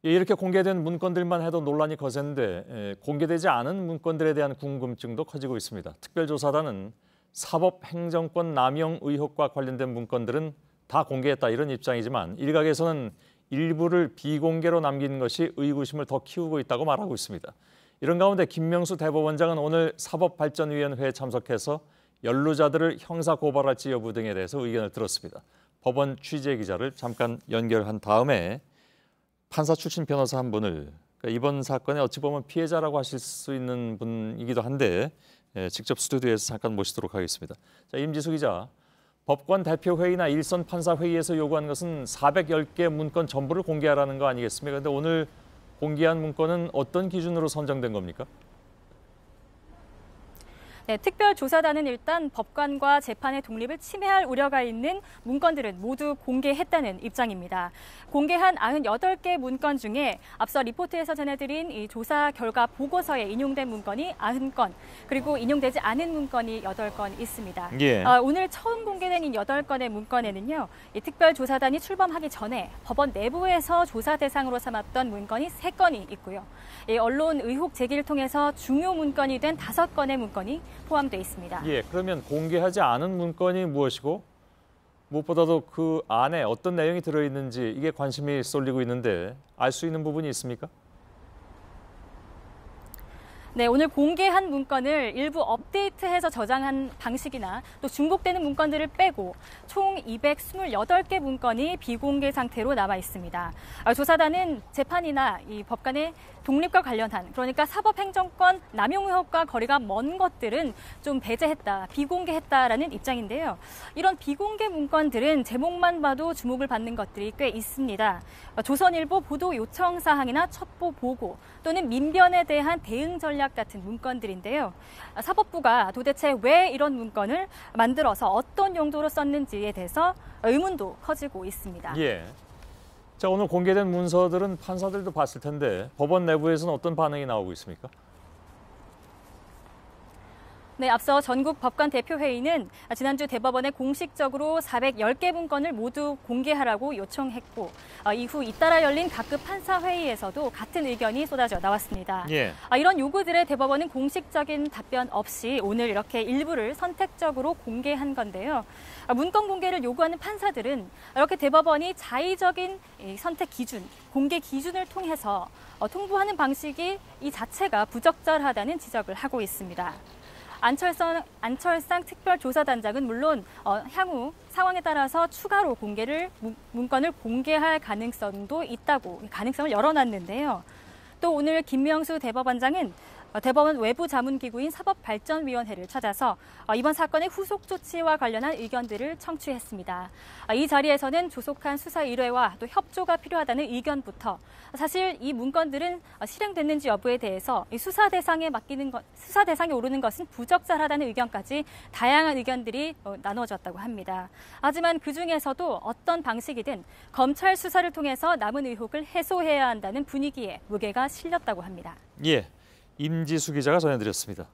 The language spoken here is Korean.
예, 이렇게 공개된 문건들만 해도 논란이 거센데 공개되지 않은 문건들에 대한 궁금증도 커지고 있습니다. 특별조사단은 사법행정권 남용 의혹과 관련된 문건들은 다 공개했다 이런 입장이지만 일각에서는 일부를 비공개로 남긴 것이 의구심을 더 키우고 있다고 말하고 있습니다. 이런 가운데 김명수 대법원장은 오늘 사법발전위원회에 참석해서 연루자들을 형사고발할지 여부 등에 대해서 의견을 들었습니다. 법원 취재기자를 잠깐 연결한 다음에 판사 출신 변호사 한 분을 이번 사건에 어찌 보면 피해자라고 하실 수 있는 분이기도 한데 직접 스튜디오에서 잠깐 모시도록 하겠습니다. 자, 임지수 기자, 법관 대표회의나 일선 판사회의에서 요구한 것은 410개 문건 전부를 공개하라는 거 아니겠습니까? 그런데 오늘 공개한 문건은 어떤 기준으로 선정된 겁니까? 네, 특별조사단은 일단 법관과 재판의 독립을 침해할 우려가 있는 문건들은 모두 공개했다는 입장입니다. 공개한 98개 문건 중에 앞서 리포트에서 전해드린 이 조사 결과 보고서에 인용된 문건이 90건, 그리고 인용되지 않은 문건이 8건 있습니다. 예. 오늘 처음 공개된 이 8건의 문건에는요, 이 특별조사단이 출범하기 전에 법원 내부에서 조사 대상으로 삼았던 문건이 3건이 있고요. 이 언론 의혹 제기를 통해서 중요 문건이 된 5건의 문건이 포함되어 있습니다. 예, 그러면 공개하지 않은 문건이 무엇이고 무엇보다도 그 안에 어떤 내용이 들어있는지 이게 관심이 쏠리고 있는데 알 수 있는 부분이 있습니까? 네, 오늘 공개한 문건을 일부 업데이트해서 저장한 방식이나 또 중복되는 문건들을 빼고 총 228개 문건이 비공개 상태로 남아 있습니다. 조사단은 재판이나 이 법관의 독립과 관련한, 그러니까 사법행정권 남용 의혹과 거리가 먼 것들은 좀 배제했다, 비공개했다라는 입장인데요. 이런 비공개 문건들은 제목만 봐도 주목을 받는 것들이 꽤 있습니다. 조선일보 보도 요청 사항이나 첩보 보고 또는 민변에 대한 대응 전략 같은 문건들인데요. 사법부가 도대체 왜 이런 문건을 만들어서 어떤 용도로 썼는지에 대해서 의문도 커지고 있습니다. 예. 자, 오늘 공개된 문서들은 판사들도 봤을 텐데 법원 내부에서는 어떤 반응이 나오고 있습니까? 네, 앞서 전국 법관 대표회의는 지난주 대법원에 공식적으로 410개 문건을 모두 공개하라고 요청했고 이후 잇따라 열린 각급 판사회의에서도 같은 의견이 쏟아져 나왔습니다. 예. 이런 요구들에 대법원은 공식적인 답변 없이 오늘 이렇게 일부를 선택적으로 공개한 건데요. 문건 공개를 요구하는 판사들은 이렇게 대법원이 자의적인 선택 기준, 공개 기준을 통해서 통보하는 방식이 이 자체가 부적절하다는 지적을 하고 있습니다. 안철상 특별조사단장은 물론 향후 상황에 따라서 추가로 문건을 공개할 가능성도 있다고 가능성을 열어놨는데요. 또 오늘 김명수 대법원장은 대법원 외부 자문기구인 사법발전위원회를 찾아서 이번 사건의 후속 조치와 관련한 의견들을 청취했습니다. 이 자리에서는 조속한 수사 의뢰와 또 협조가 필요하다는 의견부터 사실 이 문건들은 실행됐는지 여부에 대해서 수사 대상에 오르는 것은 부적절하다는 의견까지 다양한 의견들이 나눠졌다고 합니다. 하지만 그중에서도 어떤 방식이든 검찰 수사를 통해서 남은 의혹을 해소해야 한다는 분위기에 무게가 실렸다고 합니다. 예. 임지수 기자가 전해드렸습니다.